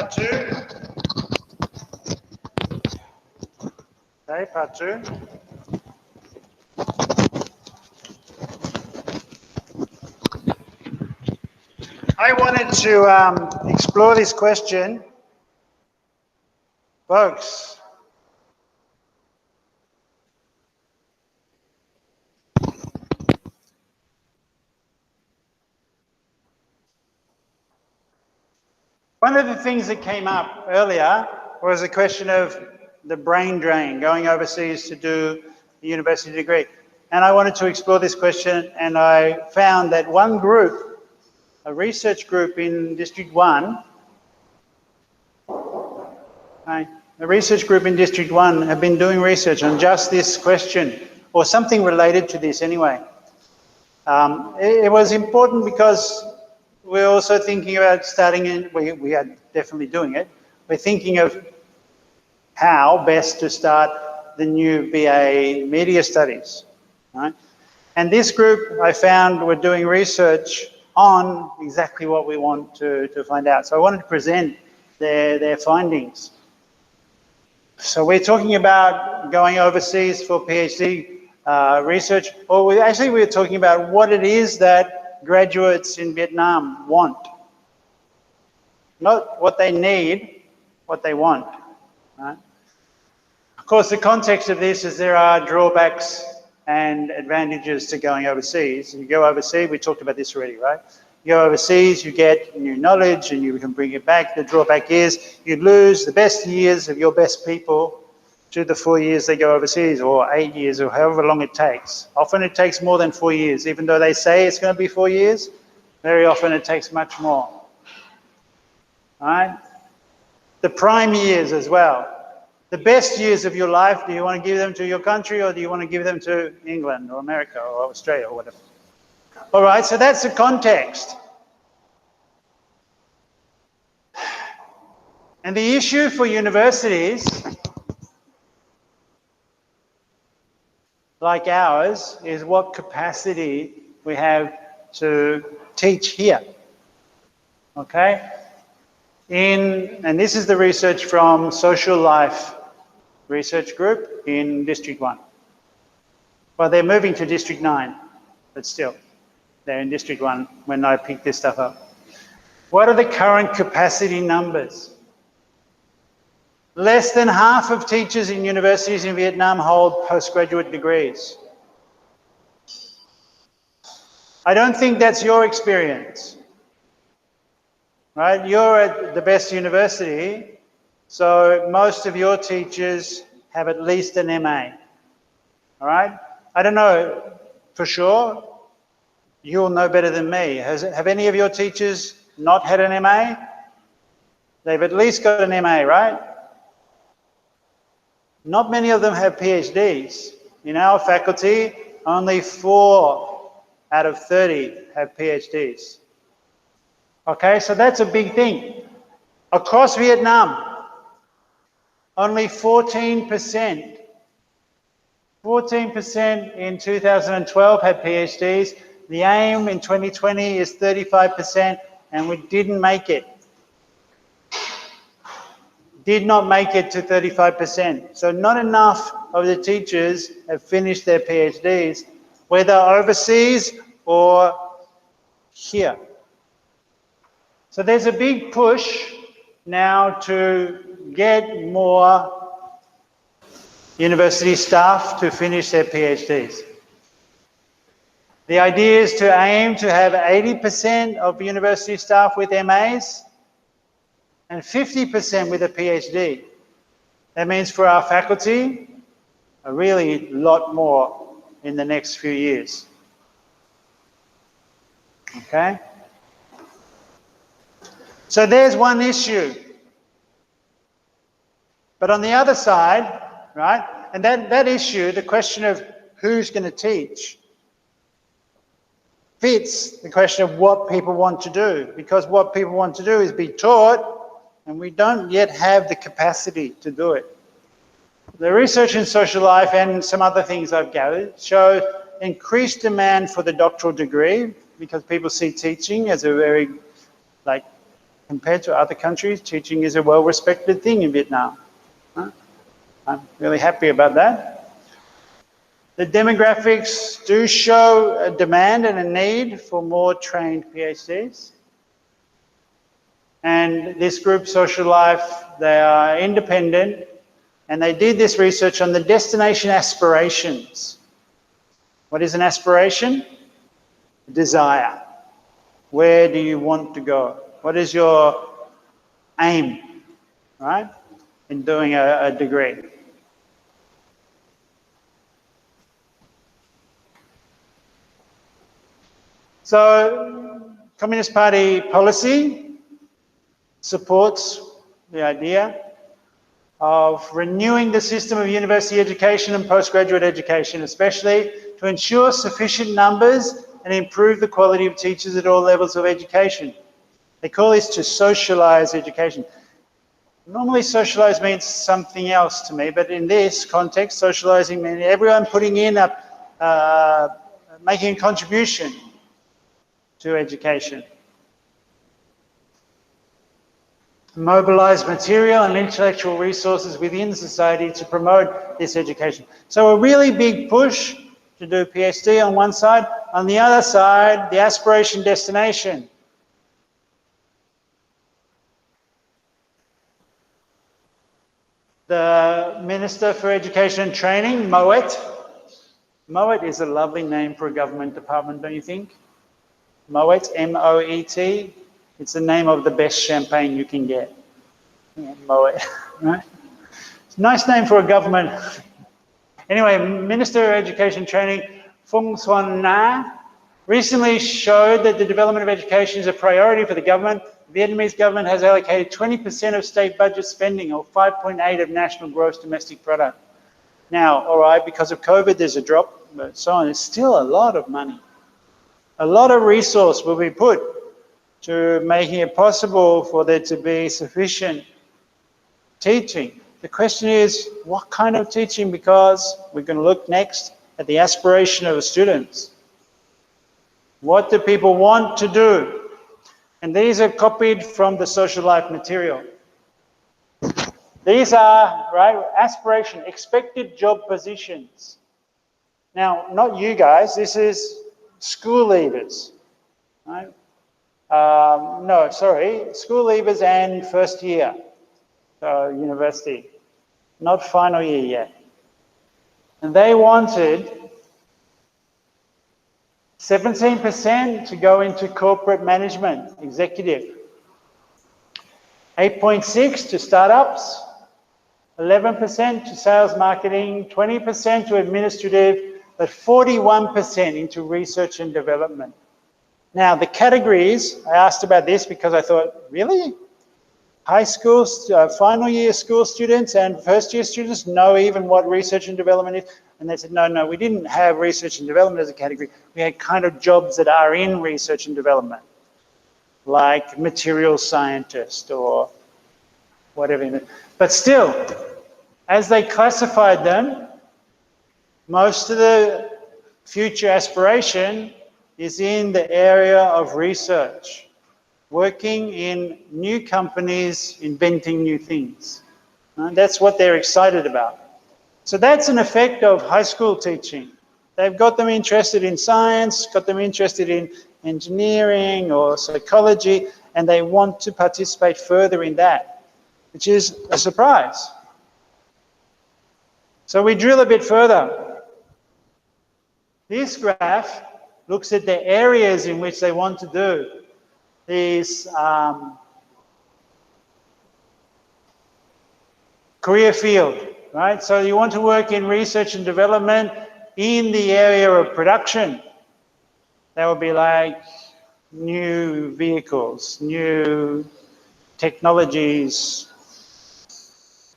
part 2. Okay, part 2. I wanted to explore this question, folks. One of the things that came up earlier was the question of the brain drain, going overseas to do a university degree. And I wanted to explore this question, and I found that one group, a research group in District 1, the research group in District 1 have been doing research on just this question, or something related to this anyway. It was important because we're also thinking about starting in, we are definitely doing it, we're thinking of how best to start the new BA Media Studies, right? And this group, I found, were doing research on exactly what we want to find out. So I wanted to present their findings. So we're talking about going overseas for PhD research, or we're talking about what it is that graduates in Vietnam want. Not what they need, what they want. Right? Of course, the context of this is there are drawbacks and advantages to going overseas. You go overseas, we talked about this already, right? You go overseas, you get new knowledge and you can bring it back. The drawback is you lose the best years of your best people to the 4 years they go overseas, or 8 years, or however long it takes. Often it takes more than 4 years. Even though they say it's going to be 4 years, very often it takes much more. All right? The prime years as well. The best years of your life, do you want to give them to your country, or do you want to give them to England or America or Australia or whatever? All right, so that's the context. And the issue for universities like ours is what capacity we have to teach here, okay? And this is the research from Social Life Research Group in District 1. Well, they're moving to District 9, but still, they're in District 1 when I picked this stuff up. What are the current capacity numbers? Less than half of teachers in universities in Vietnam hold postgraduate degrees. I don't think that's your experience, right? You're at the best university, so most of your teachers have at least an MA, all right? I don't know for sure. You'll know better than me. Have any of your teachers not had an MA? They've at least got an MA, right? Not many of them have PhDs. In our faculty, only 4 out of 30 have PhDs. Okay, so that's a big thing. Across Vietnam, only 14% in 2012 had PhDs. The aim in 2020 is 35%, and we didn't make it. Did not make it to 35%. So not enough of the teachers have finished their PhDs, whether overseas or here. So there's a big push now to get more university staff to finish their PhDs. The idea is to aim to have 80% of university staff with MAs and 50% with a PhD. That means for our faculty, a really lot more in the next few years. Okay? So there's one issue. But on the other side, right, and that issue, the question of who's going to teach, fits the question of what people want to do, because what people want to do is be taught, and we don't yet have the capacity to do it. The research in social life and some other things I've gathered show increased demand for the doctoral degree because people see teaching as a very compared to other countries, teaching is a well-respected thing in Vietnam. I'm really happy about that. The demographics do show a demand and a need for more trained PhDs. And this group, Social Life, they are independent, and they did this research on the destination aspirations. What is an aspiration? A desire. Where do you want to go? What is your aim, right, in doing a degree? So, Communist Party policy supports the idea of renewing the system of university education and postgraduate education, especially to ensure sufficient numbers and improve the quality of teachers at all levels of education. They call this to socialise education. Normally socialise means something else to me, but in this context, socialising means everyone putting in making a contribution to education. Mobilise material and intellectual resources within society to promote this education. So a really big push to do PhD on one side. On the other side, the aspiration destination. The Minister for Education and Training, Moet. Moet is a lovely name for a government department, don't you think? Moet, M-O-E-T. It's the name of the best champagne you can get. Yeah, Moet, right? It's a nice name for a government. Anyway, Minister of Education and Training, Phung Xuan Na, recently showed that the development of education is a priority for the government. The Vietnamese government has allocated 20% of state budget spending, or 5.8% of national gross domestic product. Now, all right, because of COVID, there's a drop, but so on. It's still a lot of money. A lot of resource will be put to making it possible for there to be sufficient teaching. The question is, what kind of teaching? Because we're going to look next at the aspiration of the students. What do people want to do? And these are copied from the Social Life material. These are, right, aspiration, expected job positions. Now, not you guys, this is school leavers, right? No, sorry, school leavers and first year, so university, not final year yet. And they wanted 17% to go into corporate management, executive, 8.6% to startups, 11% to sales marketing, 20% to administrative, but 41% into research and development. Now, the categories, I asked about this because I thought, really? High school, final year school students and first year students know even what research and development is? And they said, no, we didn't have research and development as a category. We had kind of jobs that are in research and development, like material scientist or whatever. But still, as they classified them, most of the future aspiration is in the area of research, working in new companies, inventing new things. That's what they're excited about. So that's an effect of high school teaching. They've got them interested in science, got them interested in engineering or psychology, and they want to participate further in that, which is a surprise. So we drill a bit further. This graph looks at the areas in which they want to do these career field, right? So you want to work in research and development in the area of production. That would be like new vehicles, new technologies.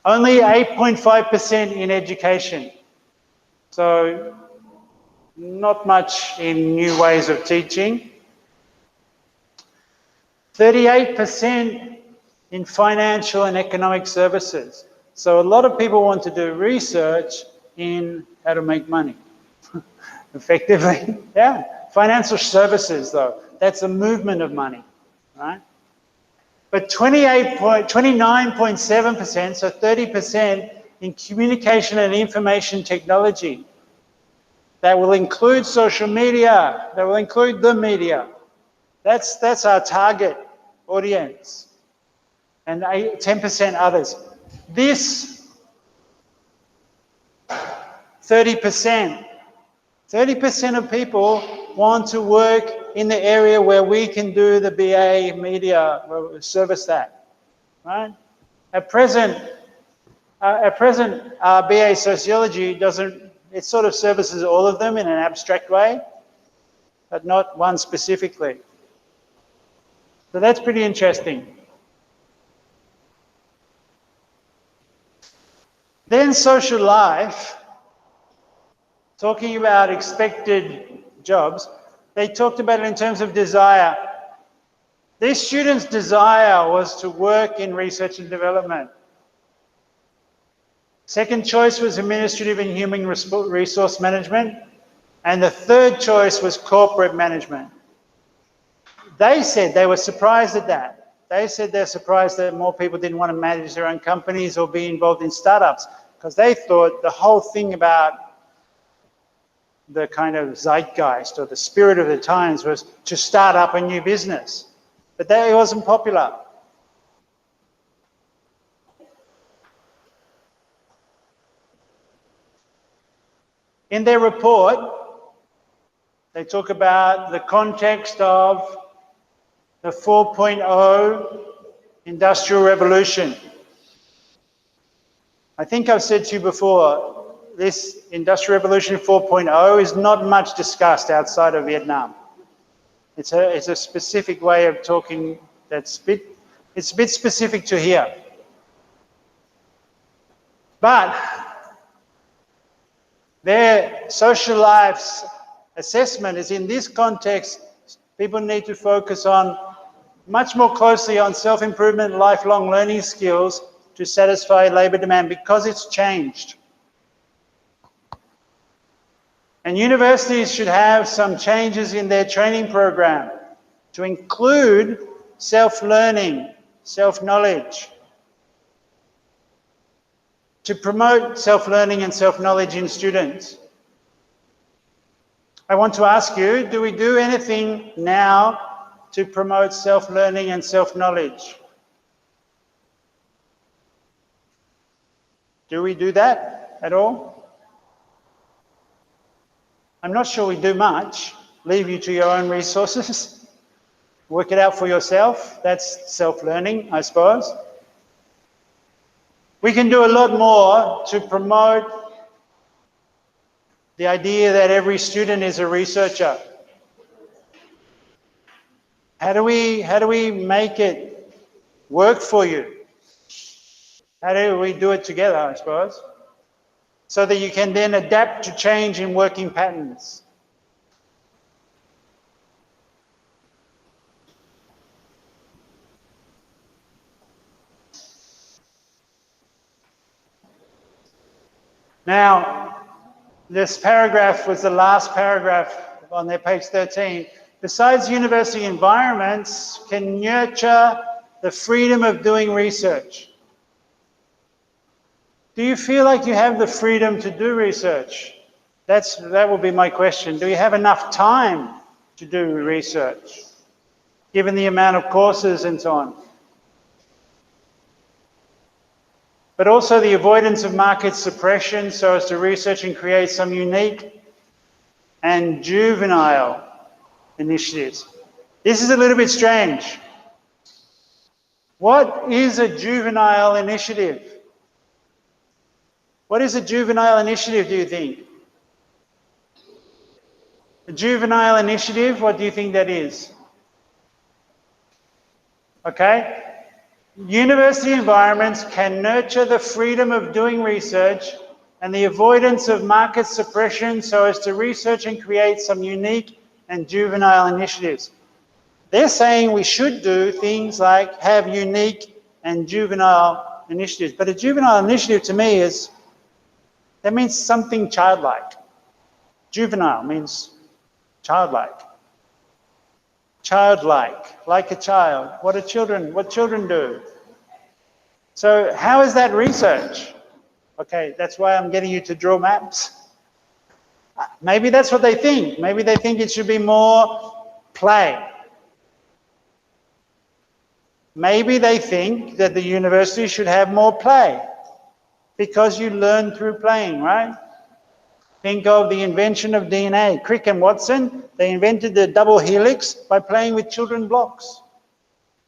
Only 8.5% in education. So not much in new ways of teaching. 38% in financial and economic services. So a lot of people want to do research in how to make money effectively. Yeah, financial services though, that's a movement of money, right? but 29.7%, so 30% in communication and information technology. That will include social media, that will include the media. That's our target audience. And 10% others. This 30% of people want to work in the area where we can do the BA media, service that, right? At present, BA sociology it sort of services all of them in an abstract way, but not one specifically. So that's pretty interesting. Then social life, talking about expected jobs, they talked about it in terms of desire. These students' desire was to work in research and development. Second choice was administrative and human resource management. And the third choice was corporate management. They said they were surprised at that. They said they're surprised that more people didn't want to manage their own companies or be involved in startups, because they thought the whole thing about the kind of zeitgeist or the spirit of the times was to start up a new business. But that wasn't popular. In their report, they talk about the context of the 4.0 Industrial Revolution. I think I've said to you before, this Industrial Revolution 4.0 is not much discussed outside of Vietnam. It's a specific way of talking it's a bit specific to here. But their social life's assessment is in this context, people need to focus on much more closely on self-improvement and lifelong learning skills to satisfy labour demand because it's changed. And universities should have some changes in their training program to include self-learning, self-knowledge, to promote self-learning and self-knowledge in students. I want to ask you, do we do anything now to promote self-learning and self-knowledge? Do we do that at all? I'm not sure we do much. Leave you to your own resources. Work it out for yourself. That's self-learning, I suppose. We can do a lot more to promote the idea that every student is a researcher. How do we make it work for you? How do we do it together, I suppose? So that you can then adapt to change in working patterns. Now, this paragraph was the last paragraph on their page 13. Besides, university environments can nurture the freedom of doing research. Do you feel like you have the freedom to do research? That will be my question. Do you have enough time to do research, given the amount of courses and so on? But also the avoidance of market suppression so as to research and create some unique and juvenile initiatives. This is a little bit strange. What is a juvenile initiative? What is a juvenile initiative, do you think? A juvenile initiative, what do you think that is? Okay. University environments can nurture the freedom of doing research and the avoidance of market suppression so as to research and create some unique and juvenile initiatives. They're saying we should do things like have unique and juvenile initiatives. But a juvenile initiative to me that means something childlike. Juvenile means childlike. childlike, like a child. What children do. So how is that research? Okay, that's why I'm getting you to draw maps. Maybe that's what they think. Maybe they think it should be more play. Maybe they think that the university should have more play because you learn through playing, right? Think of the invention of DNA. Crick and Watson, they invented the double helix by playing with children's blocks.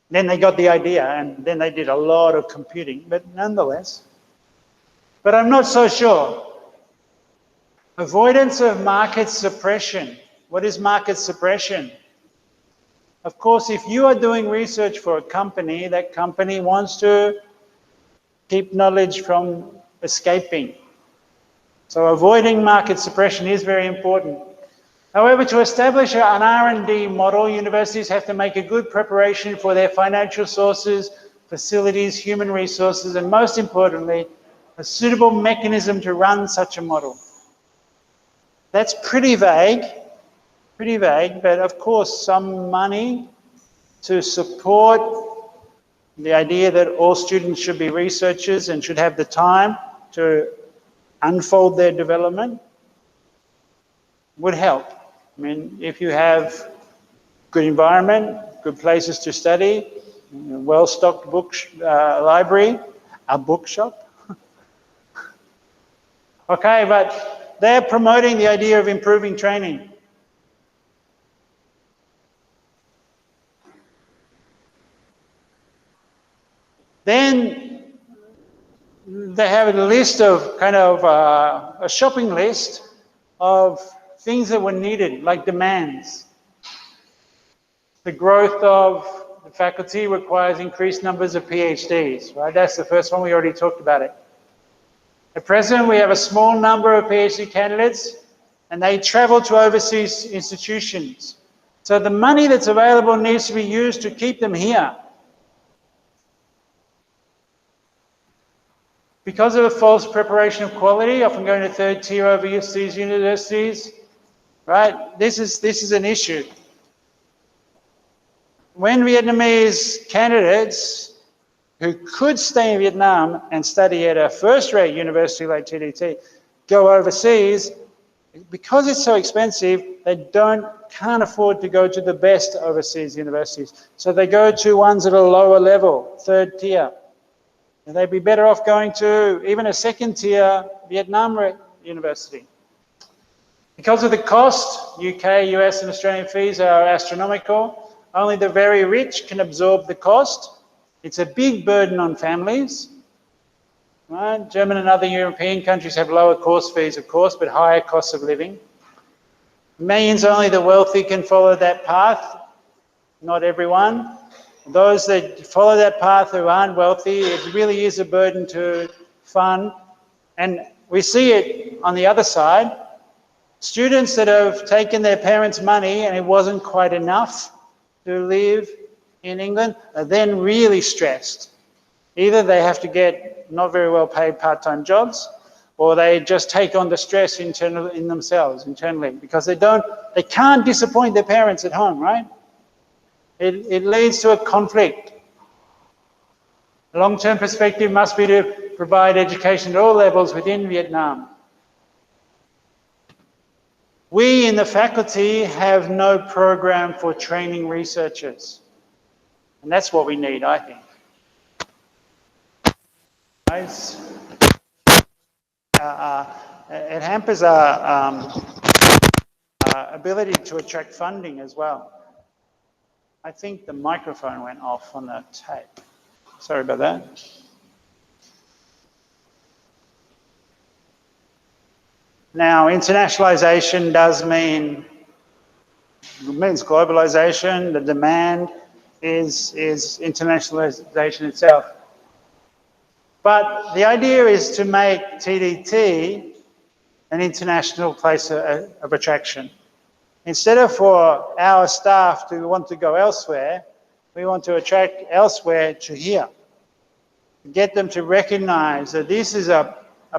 Then they got the idea, and then they did a lot of computing, but nonetheless. But I'm not so sure. Avoidance of market suppression. What is market suppression? Of course, if you are doing research for a company, that company wants to keep knowledge from escaping. So avoiding market suppression is very important. However, to establish an R&D model, universities have to make a good preparation for their financial sources, facilities, human resources, and most importantly, a suitable mechanism to run such a model. That's pretty vague, but of course some money to support the idea that all students should be researchers and should have the time to unfold their development would help. I mean, if you have good environment, good places to study, well-stocked library, a bookshop. Okay, but they're promoting the idea of improving training. Then they have a list of a shopping list of things that were needed, like demands. The growth of the faculty requires increased numbers of PhDs, right? That's the first one, we already talked about it. At present, we have a small number of PhD candidates and they travel to overseas institutions. So the money that's available needs to be used to keep them here. Because of a false preparation of quality, often going to third tier overseas universities, right? This is an issue. When Vietnamese candidates who could stay in Vietnam and study at a first-rate university like TDT go overseas, because it's so expensive, they can't afford to go to the best overseas universities. So they go to ones at a lower level, third tier. And they'd be better off going to even a second-tier Vietnam university. Because of the cost, UK, US and Australian fees are astronomical. Only the very rich can absorb the cost. It's a big burden on families. Right? German and other European countries have lower course fees, of course, but higher costs of living. It means only the wealthy can follow that path, not everyone. Those that follow that path who aren't wealthy, it really is a burden to fund. And we see it on the other side. Students that have taken their parents' money and it wasn't quite enough to live in England are then really stressed. Either they have to get not very well paid part-time jobs, or they just take on the stress in themselves, internally, because they can't disappoint their parents at home, right? It leads to a conflict. The long-term perspective must be to provide education at all levels within Vietnam. We in the faculty have no program for training researchers. And that's what we need, I think. It hampers our ability to attract funding as well. I think the microphone went off on the tape. Sorry about that. Now, internationalization means globalization. The demand is internationalization itself. But the idea is to make TDT an international place of attraction. Instead of for our staff to want to go elsewhere, we want to attract elsewhere to here. Get them to recognize that this is a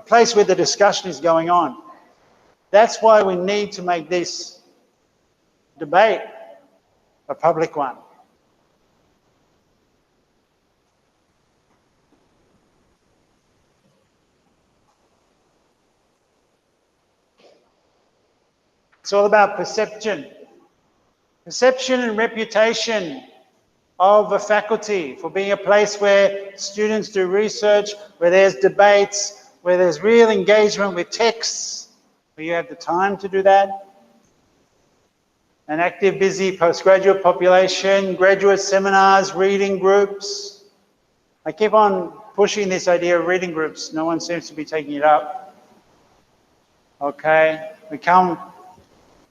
place where the discussion is going on. That's why we need to make this debate a public one. It's all about perception. Perception and reputation of a faculty for being a place where students do research, where there's debates, where there's real engagement with texts, where you have the time to do that. An active, busy postgraduate population, graduate seminars, reading groups. I keep on pushing this idea of reading groups. No one seems to be taking it up. Okay,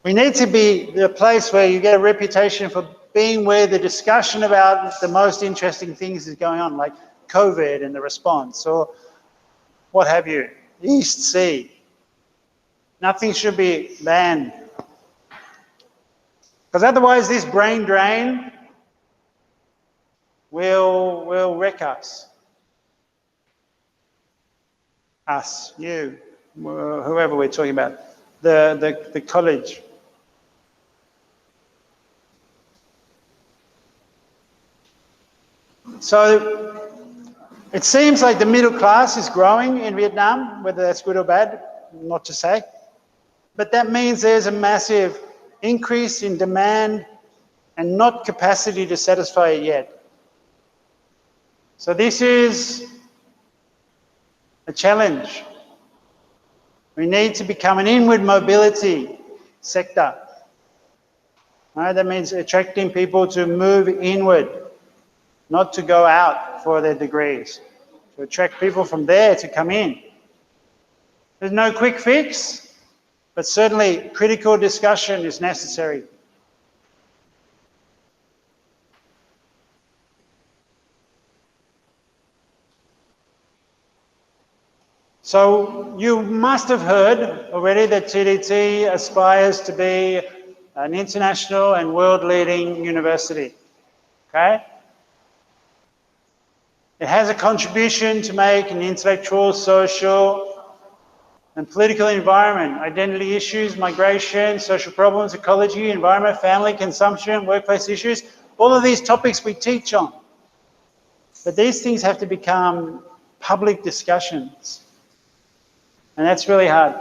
we need to be the place where you get a reputation for being where the discussion about the most interesting things is going on, like COVID and the response, or what have you, East Sea. Nothing should be banned. Because otherwise this brain drain will wreck us. Us, you, whoever we're talking about, the college. So it seems like the middle class is growing in Vietnam, whether that's good or bad, not to say. But that means there's a massive increase in demand and not capacity to satisfy it yet. So this is a challenge. We need to become an inward mobility sector. Right? That means attracting people to move inward, not to go out for their degrees, to attract people from there to come in. There's no quick fix, but certainly critical discussion is necessary. So you must have heard already that TDT aspires to be an international and world-leading university, okay? It has a contribution to make in the intellectual, social, and political environment, identity issues, migration, social problems, ecology, environment, family, consumption, workplace issues, all of these topics we teach on. But these things have to become public discussions, and that's really hard.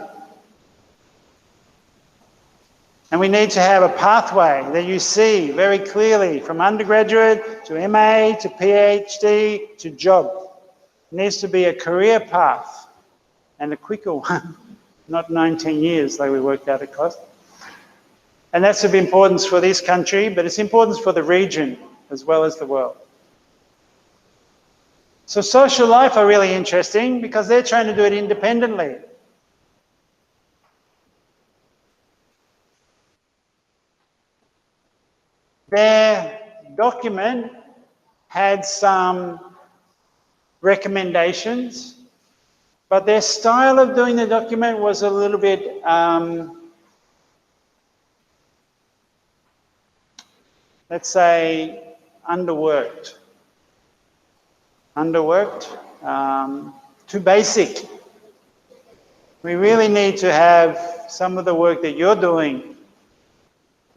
And we need to have a pathway that you see very clearly from undergraduate to MA to PhD to job. It needs to be a career path and a quicker one, not 19 years like we worked out at cost. And that's of importance for this country, but it's importance for the region as well as the world. So social life are really interesting because they're trying to do it independently. Their document had some recommendations, but their style of doing the document was a little bit let's say underworked, too basic. We really need to have some of the work that you're doing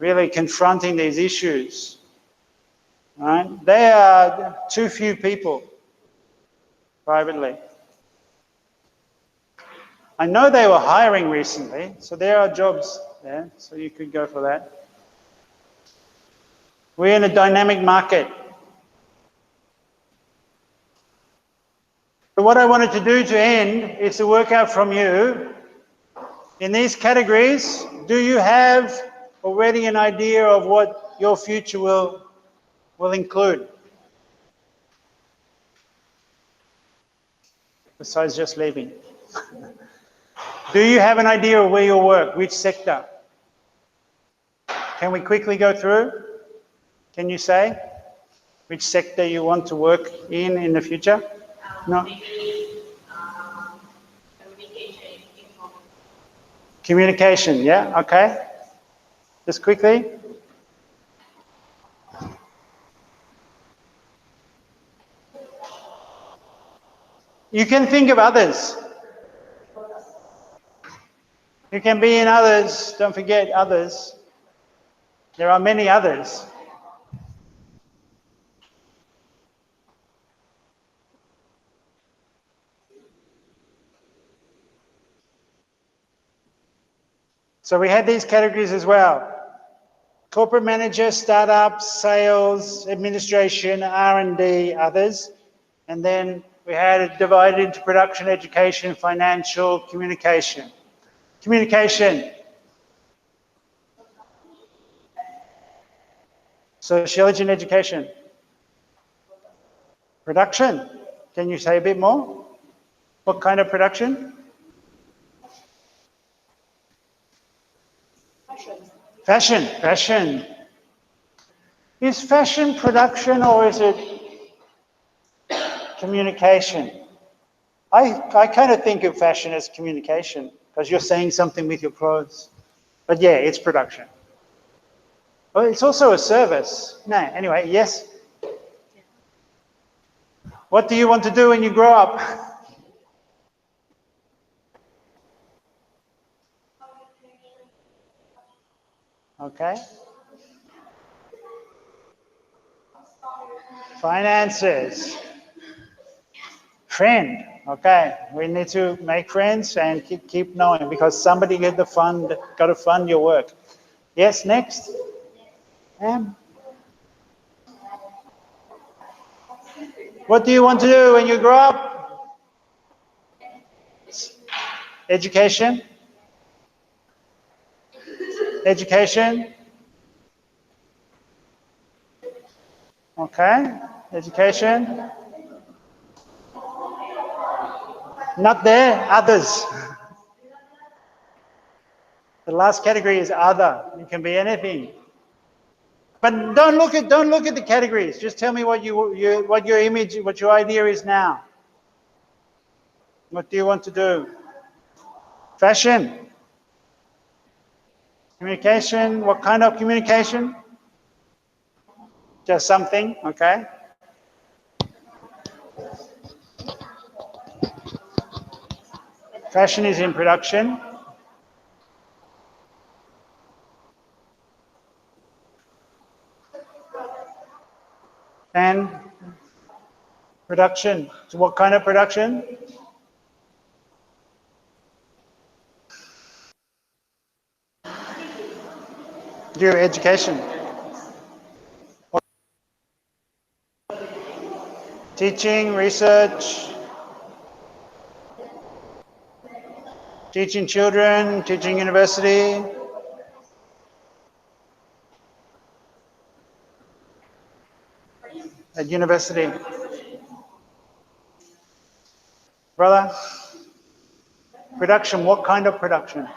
really confronting these issues, right? They are too few people privately. I know they were hiring recently, so there are jobs there, so you could go for that. We're in a dynamic market. But what I wanted to do to end is to work out from you, in these categories, do you have already an idea of what your future will include? Besides just leaving. Do you have an idea of where you'll work, which sector? Can we quickly go through? Can you say which sector you want to work in the future? No. Communication, yeah, okay. Just quickly. You can think of others. You can be in others, don't forget others. There are many others. So we had these categories as well. Corporate manager, startups, sales, administration, R&D, others. And then we had it divided into production, education, financial, communication. Communication. Sociology and education. Production. Can you say a bit more? What kind of production? Fashion. Fashion. Is fashion production or is it communication? I kind of think of fashion as communication because you're saying something with your clothes. But yeah, it's production. Well, it's also a service. No, anyway, yes. What do you want to do when you grow up? Okay. Finances. Friend. Okay. We need to make friends and keep knowing because somebody got to fund your work. Yes, next. What do you want to do when you grow up? Education. Education. Okay. Education. Not there. Others. The last category is other. It can be anything. But don't look at the categories. Just tell me what your idea is now. What do you want to do? Fashion. Communication. What kind of communication? Just something, okay? Fashion is in production. And production. So what kind of production? Your education. Teaching, research, teaching children, teaching university. At university. Brother? Production, what kind of production?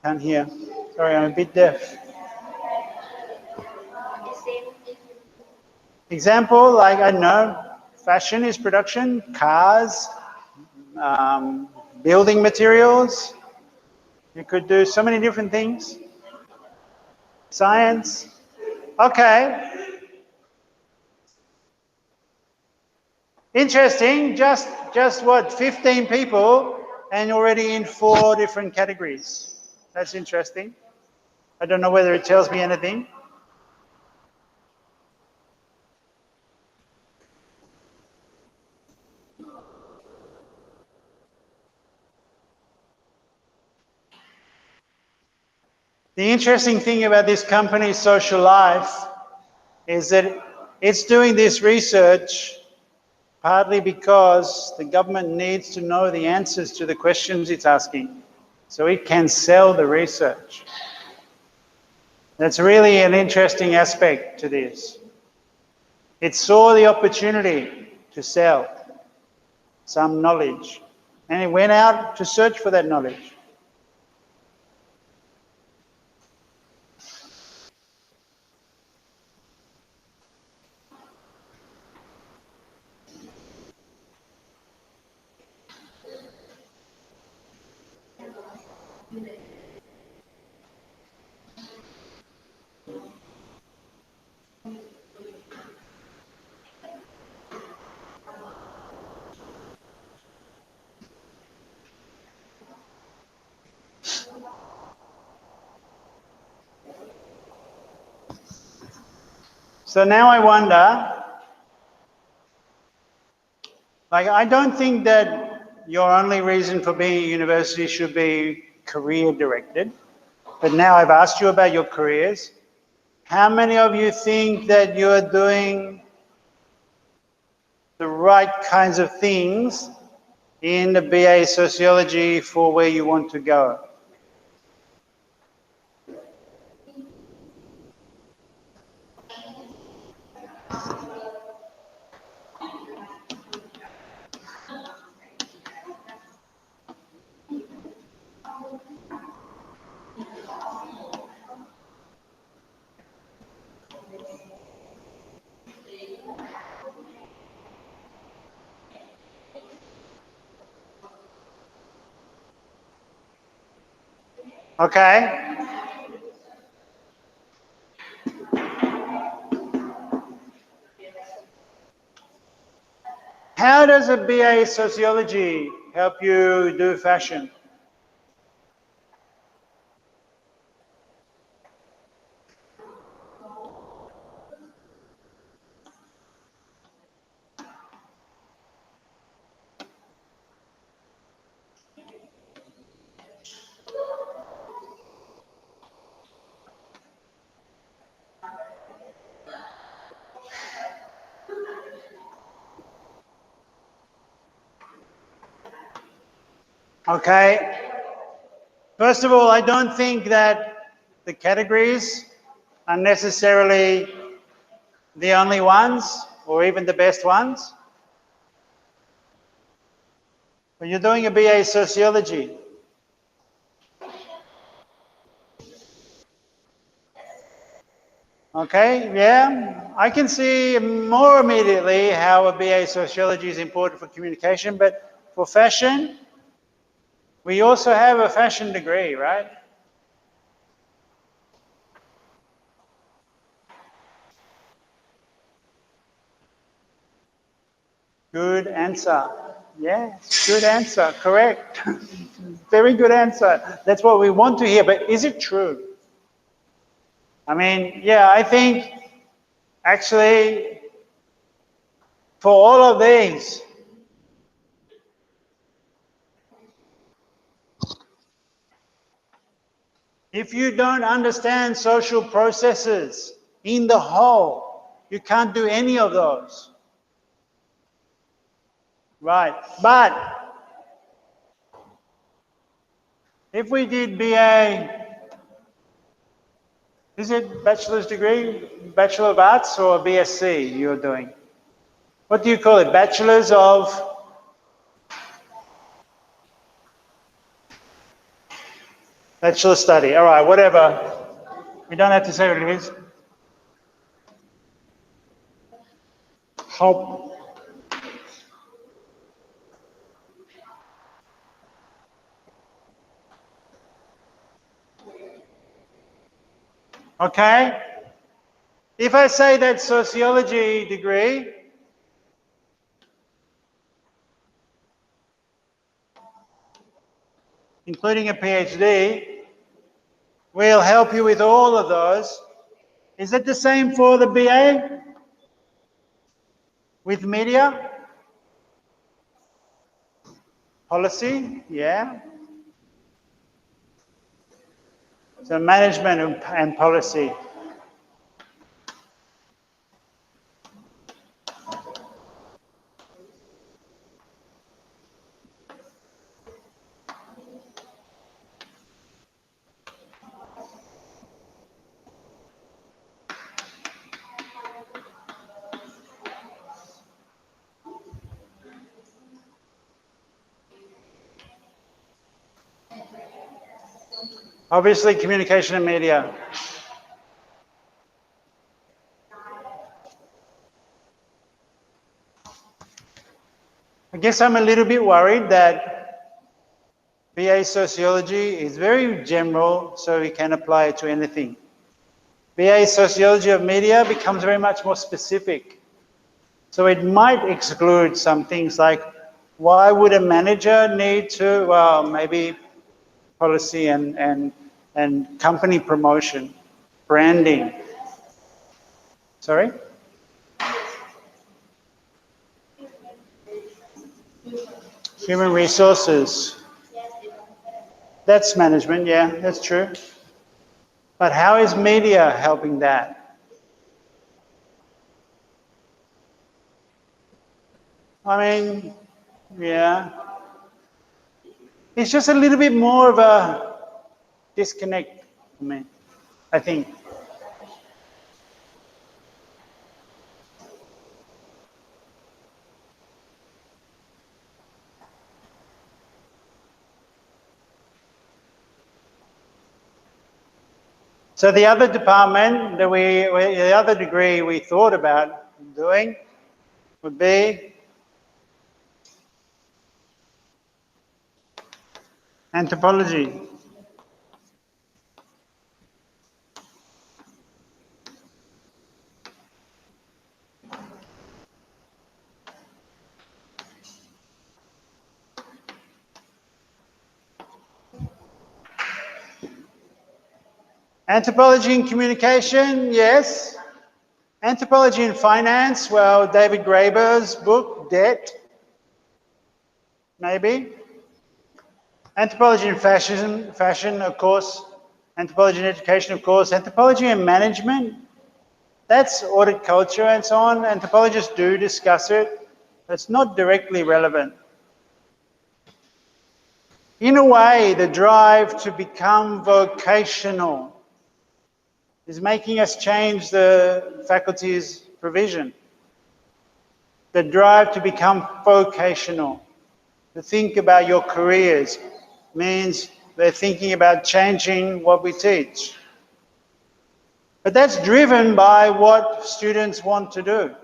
Can't hear. Sorry, I'm a bit deaf. Example, like, I don't know, fashion is production, cars, building materials. You could do so many different things. Science. Okay. Interesting. Just what, 15 people and already in 4 different categories. That's interesting. I don't know whether it tells me anything. The interesting thing about this company's social life is that it's doing this research partly because the government needs to know the answers to the questions it's asking, so it can sell the research. That's really an interesting aspect to this. It saw the opportunity to sell some knowledge, and it went out to search for that knowledge. So now I wonder, Like, I don't think that your only reason for being at university should be career directed. But now I've asked you about your careers. How many of you think that you're doing the right kinds of things in the BA Sociology for where you want to go? Okay. How does a BA Sociology help you do fashion? Okay. First of all, I don't think that the categories are necessarily the only ones or even the best ones. When you're doing a BA Sociology, okay, yeah, I can see more immediately how a BA Sociology is important for communication, but for fashion, we also have a fashion degree, right? Good answer. Yes, good answer, correct. Very good answer. That's what we want to hear, but is it true? I mean, yeah, I think actually for all of these, if you don't understand social processes in the whole, you can't do any of those. Right, but if we did BA, is it bachelor's degree, Bachelor of Arts or BSc you're doing? What do you call it? Bachelor's of Bachelor study. All right, whatever. We don't have to say what it is. Hope. Okay. If I say that sociology degree, including a PhD, will help you with all of those. Is it the same for the BA with media? Policy, yeah. So management and policy. Obviously, communication and media. I guess I'm a little bit worried that BA Sociology is very general, so we can apply it to anything. BA Sociology of Media becomes very much more specific. So it might exclude some things like, why would a manager need to, well, maybe policy and company promotion, branding. Sorry? Human resources. That's management, yeah, that's true. But how is media helping that? I mean, yeah. It's just a little bit more of a disconnect for me, I think. So the other department that the other degree we thought about doing would be anthropology. Anthropology and communication, yes. Anthropology and finance, well, David Graeber's book, Debt, maybe. Anthropology and fashion, of course. Anthropology and education, of course. Anthropology and management, that's audit culture and so on. Anthropologists do discuss it, but it's not directly relevant. In a way, the drive to become vocational is making us change the faculty's provision. The drive to become vocational, to think about your careers, means they're thinking about changing what we teach. But that's driven by what students want to do.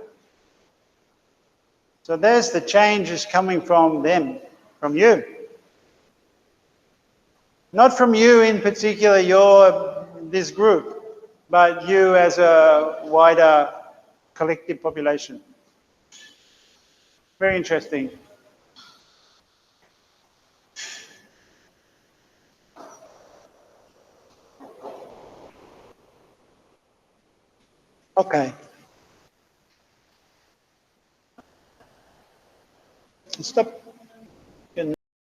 So there's the changes coming from them, from you. Not from you in particular, this group, but you as a wider collective population. Very interesting. Okay.